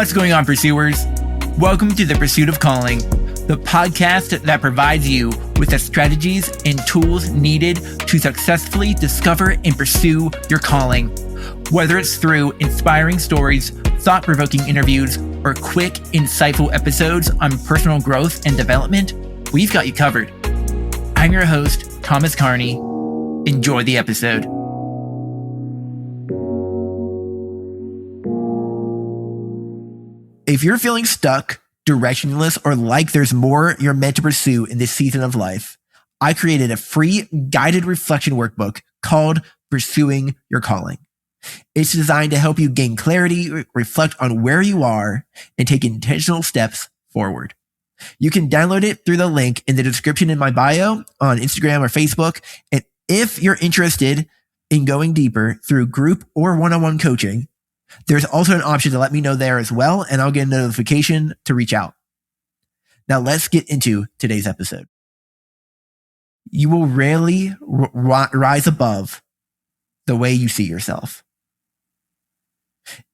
What's going on, pursuers? Welcome to The Pursuit of Calling, the podcast that provides you with the strategies and tools needed to successfully discover and pursue your calling. Whether it's through inspiring stories, thought-provoking interviews, or quick, insightful episodes on personal growth and development, we've got you covered. I'm your host, Thomas Carney. Enjoy the episode. If you're feeling stuck, directionless, or like there's more you're meant to pursue in this season of life, I created a free guided reflection workbook called Pursuing Your Calling. It's designed to help you gain clarity, reflect on where you are, and take intentional steps forward. You can download it through the link in the description in my bio on Instagram or Facebook. And if you're interested in going deeper through group or one-on-one coaching, there's also an option to let me know there as well, and I'll get a notification to reach out. Now let's get into today's episode. You will rarely rise above the way you see yourself.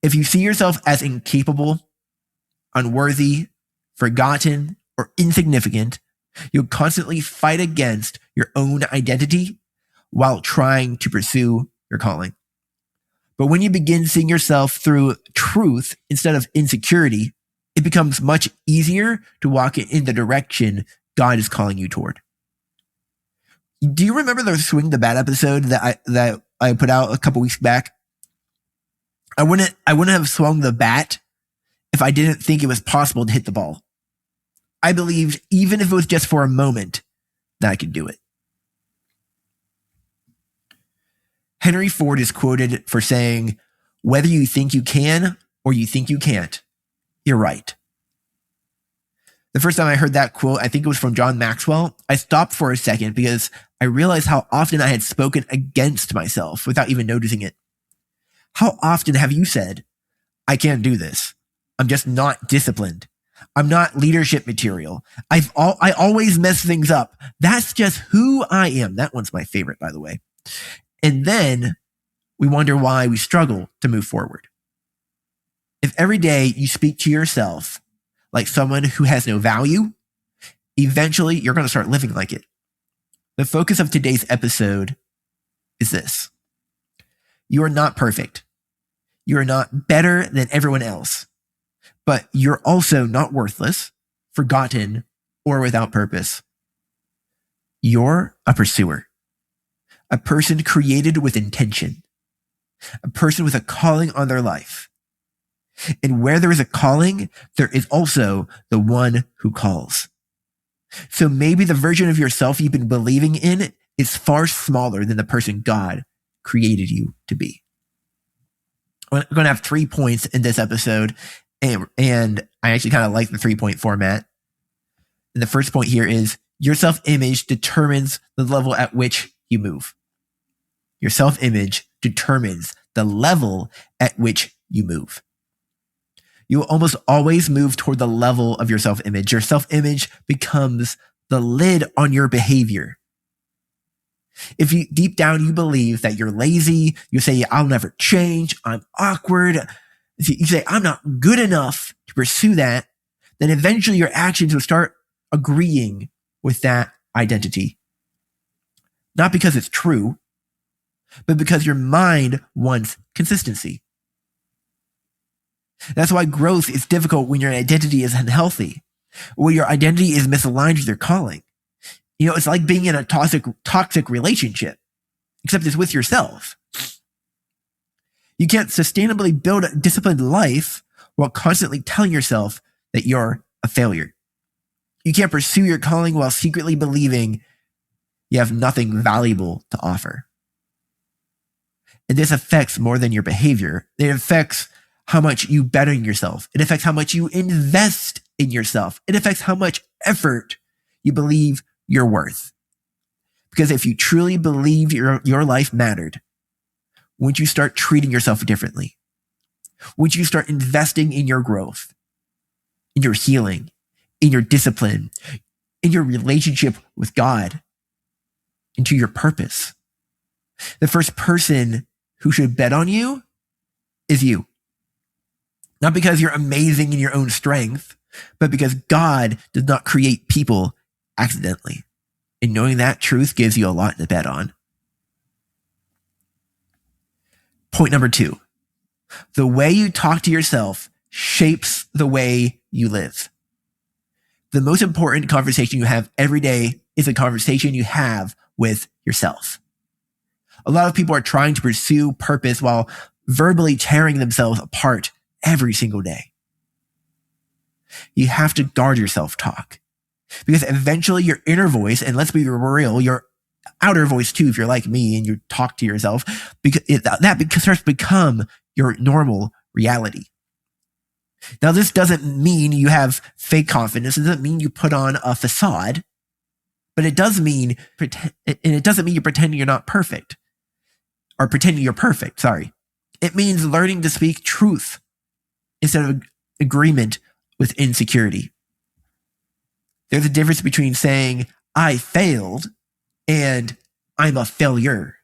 If you see yourself as incapable, unworthy, forgotten, or insignificant, you'll constantly fight against your own identity while trying to pursue your calling. But when you begin seeing yourself through truth instead of insecurity, it becomes much easier to walk in the direction God is calling you toward. Do you remember the Swing the Bat episode that I put out a couple weeks back? I wouldn't have swung the bat if I didn't think it was possible to hit the ball. I believed, even if it was just for a moment, that I could do it. Henry Ford is quoted for saying, "Whether you think you can or you think you can't, you're right." The first time I heard that quote, I think it was from John Maxwell. I stopped for a second because I realized how often I had spoken against myself without even noticing it. How often have you said, "I can't do this. I'm just not disciplined. I'm not leadership material. I always mess things up. That's just who I am." That one's my favorite, by the way. And then we wonder why we struggle to move forward. If every day you speak to yourself like someone who has no value, eventually you're going to start living like it. The focus of today's episode is this. You are not perfect. You are not better than everyone else, but you're also not worthless, forgotten, or without purpose. You're a pursuer. A person created with intention, a person with a calling on their life. And where there is a calling, there is also the one who calls. So maybe the version of yourself you've been believing in is far smaller than the person God created you to be. I'm going to have 3 points in this episode, and I actually kind of like the 3-point format. And the first point here is your self-image determines the level at which you move. Your self-image determines the level at which you move. You will almost always move toward the level of your self-image. Your self-image becomes the lid on your behavior. If you deep down you believe that you're lazy, you say, "I'll never change, I'm awkward," you say, "I'm not good enough to pursue that," then eventually your actions will start agreeing with that identity. Not because it's true, but because your mind wants consistency. That's why growth is difficult when your identity is unhealthy, when your identity is misaligned with your calling. You know, it's like being in a toxic relationship, except it's with yourself. You can't sustainably build a disciplined life while constantly telling yourself that you're a failure. You can't pursue your calling while secretly believing you have nothing valuable to offer. And this affects more than your behavior. It affects how much you bet on yourself. It affects how much you invest in yourself. It affects how much effort you believe you're worth. Because if you truly believe your life mattered, wouldn't you start treating yourself differently? Wouldn't you start investing in your growth, in your healing, in your discipline, in your relationship with God, into your purpose? The first person who should bet on you is you. Not because you're amazing in your own strength, but because God does not create people accidentally. And knowing that truth gives you a lot to bet on. Point number 2. The way you talk to yourself shapes the way you live. The most important conversation you have every day is a conversation you have with yourself. A lot of people are trying to pursue purpose while verbally tearing themselves apart every single day. You have to guard your self-talk because eventually your inner voice, and let's be real, your outer voice too, if you're like me and you talk to yourself, because that starts to become your normal reality. Now, this doesn't mean you have fake confidence. It doesn't mean you put on a facade, but it does mean, and it doesn't mean you're pretending you're not perfect or pretending you're perfect. Sorry. It means learning to speak truth instead of agreement with insecurity. There's a difference between saying, I failed and I'm a failure.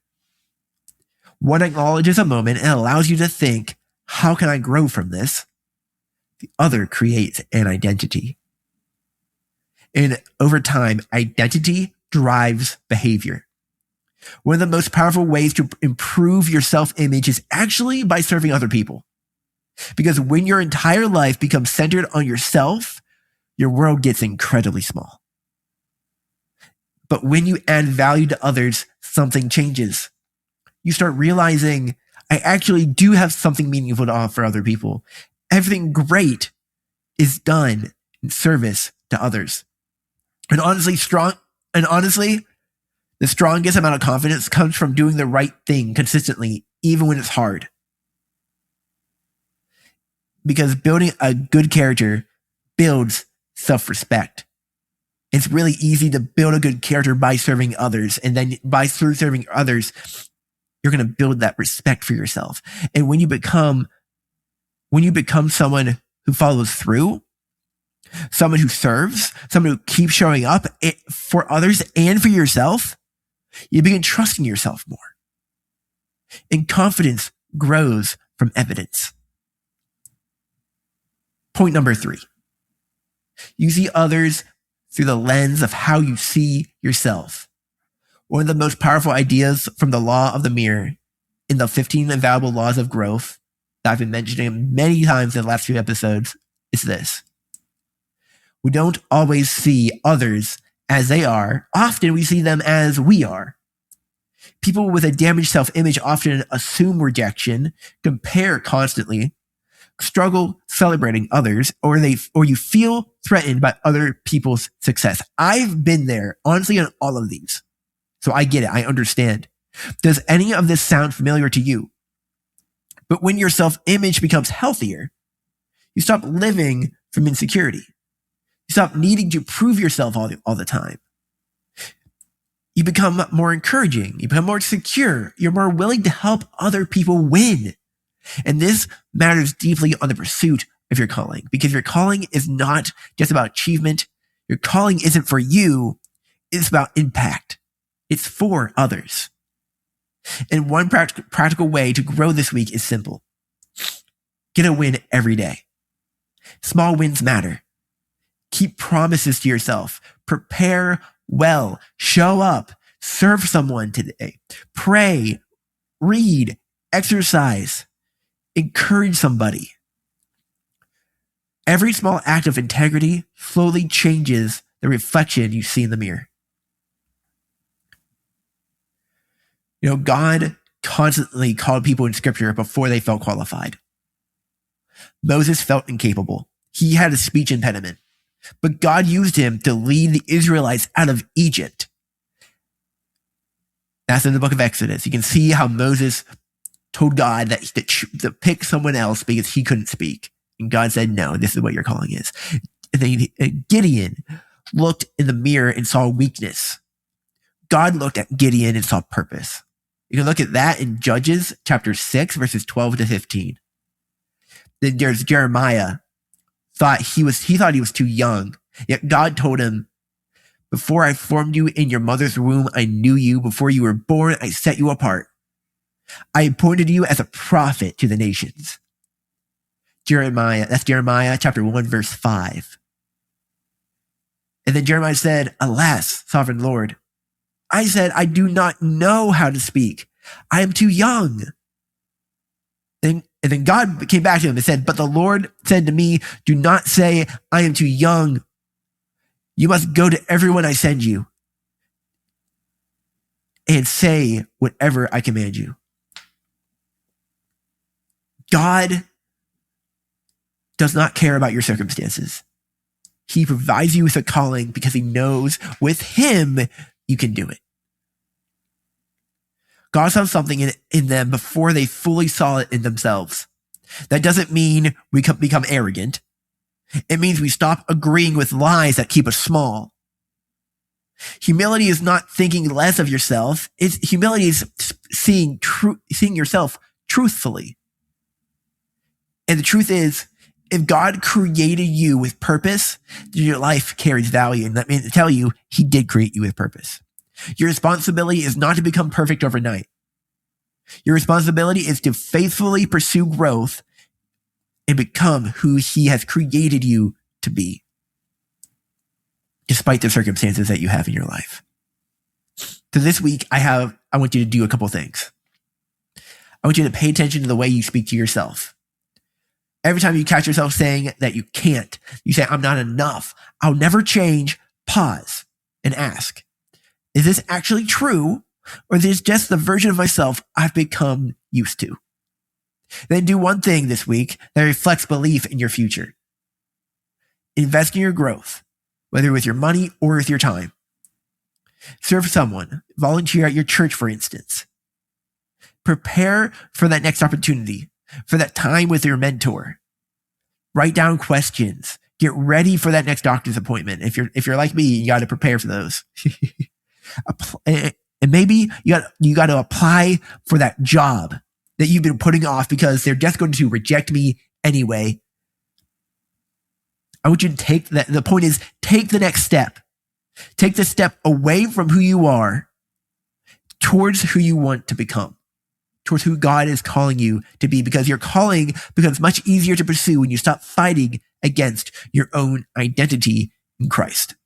One acknowledges a moment and allows you to think, how can I grow from this? The other creates an identity. And over time, identity drives behavior. One of the most powerful ways to improve your self-image is actually by serving other people. Because when your entire life becomes centered on yourself, your world gets incredibly small. But when you add value to others, something changes. You start realizing, I actually do have something meaningful to offer other people. Everything great is done in service to others. And honestly, the strongest amount of confidence comes from doing the right thing consistently, even when it's hard. Because building a good character builds self-respect. It's really easy to build a good character by serving others. And then by serving others, you're going to build that respect for yourself. And when you become someone who follows through, someone who serves, someone who keeps showing up for others and for yourself, you begin trusting yourself more. And confidence grows from evidence. Point number 3. You see others through the lens of how you see yourself. One of the most powerful ideas from the law of the mirror in the 15 invaluable laws of growth that I've been mentioning many times in the last few episodes is this. We don't always see others as they are. Often we see them as we are. People with a damaged self-image often assume rejection, compare constantly, struggle celebrating others, or you feel threatened by other people's success. I've been there, honestly, on all of these. So I get it. I understand. Does any of this sound familiar to you? But when your self-image becomes healthier, you stop living from insecurity. You stop needing to prove yourself all the time. You become more encouraging. You become more secure. You're more willing to help other people win. And this matters deeply on the pursuit of your calling, because your calling is not just about achievement. Your calling isn't for you. It's about impact. It's for others. And one practical way to grow this week is simple. Get a win every day. Small wins matter. Keep promises to yourself. Prepare well. Show up. Serve someone today. Pray. Read. Exercise. Encourage somebody. Every small act of integrity slowly changes the reflection you see in the mirror. You know, God constantly called people in scripture before they felt qualified. Moses felt incapable. He had a speech impediment, but God used him to lead the Israelites out of Egypt. That's in the book of Exodus. You can see how Moses told God that to pick someone else because he couldn't speak. And God said, no, this is what your calling is. And then Gideon looked in the mirror and saw weakness. God looked at Gideon and saw purpose. You can look at that in Judges chapter 6, verses 12 to 15. Then there's Jeremiah. He thought he was too young. Yet God told him, before I formed you in your mother's womb, I knew you. Before you were born, I set you apart. I appointed you as a prophet to the nations. Jeremiah. That's Jeremiah chapter 1, verse 5. And then Jeremiah said, alas, sovereign Lord, I said, I do not know how to speak. I am too young. And then God came back to him and said, but the Lord said to me, do not say, I am too young. You must go to everyone I send you and say whatever I command you. God does not care about your circumstances. He provides you with a calling because he knows with him you can do it. God saw something in them before they fully saw it in themselves. That doesn't mean we become arrogant. It means we stop agreeing with lies that keep us small. Humility is not thinking less of yourself. Humility is seeing yourself truthfully. And the truth is, if God created you with purpose, your life carries value. And let me tell you, he did create you with purpose. Your responsibility is not to become perfect overnight. Your responsibility is to faithfully pursue growth and become who he has created you to be, despite the circumstances that you have in your life. So this week, I want you to do a couple things. I want you to pay attention to the way you speak to yourself. Every time you catch yourself saying that you can't, you say, I'm not enough, I'll never change, pause and ask, is this actually true? Or is this just the version of myself I've become used to? Then do one thing this week that reflects belief in your future. Invest in your growth, whether with your money or with your time. Serve someone, volunteer at your church, for instance. Prepare for that next opportunity, for that time with your mentor. Write down questions. Get ready for that next doctor's appointment. If you're like me, you got to prepare for those. And maybe you got to apply for that job that you've been putting off because they're just going to reject me anyway. I want you to take that. The point is, take the next step. Take the step away from who you are towards who you want to become, towards who God is calling you to be, because your calling becomes much easier to pursue when you stop fighting against your own identity in Christ.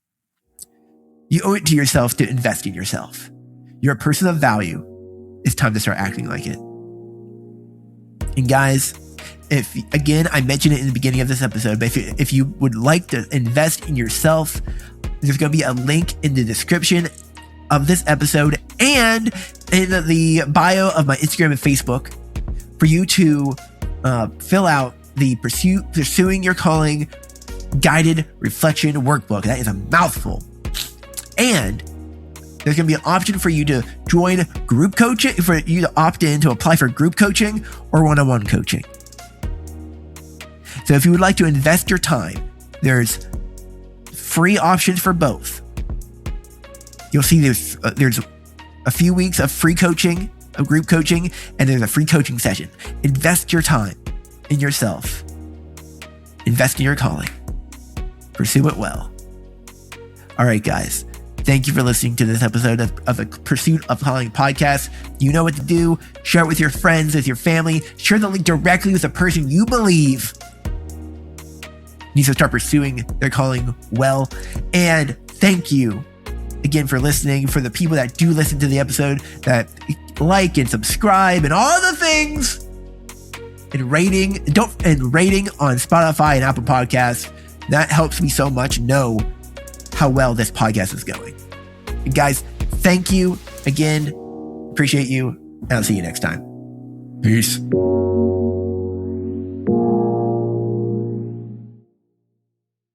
You owe it to yourself to invest in yourself. You're a person of value. It's time to start acting like it. And guys, again, I mentioned it in the beginning of this episode, but if you would like to invest in yourself, there's going to be a link in the description of this episode and in the bio of my Instagram and Facebook for you to fill out the Pursuing Your Calling Guided Reflection Workbook. That is a mouthful. And there's going to be an option for you to join group coaching, for you to opt in to apply for group coaching or one-on-one coaching. So if you would like to invest your time, there's free options for both. You'll see there's a few weeks of free coaching, of group coaching, and there's a free coaching session. Invest your time in yourself. Invest in your calling. Pursue it well. All right, guys. Thank you for listening to this episode of the Pursuit of Calling podcast. You know what to do. Share it with your friends, with your family. Share the link directly with a person you believe needs to start pursuing their calling well. And thank you again for listening. For the people that do listen to the episode, that like and subscribe and all the things, and rating on Spotify and Apple Podcasts. That helps me so much know how well this podcast is going. And guys, thank you again. Appreciate you. And I'll see you next time. Peace.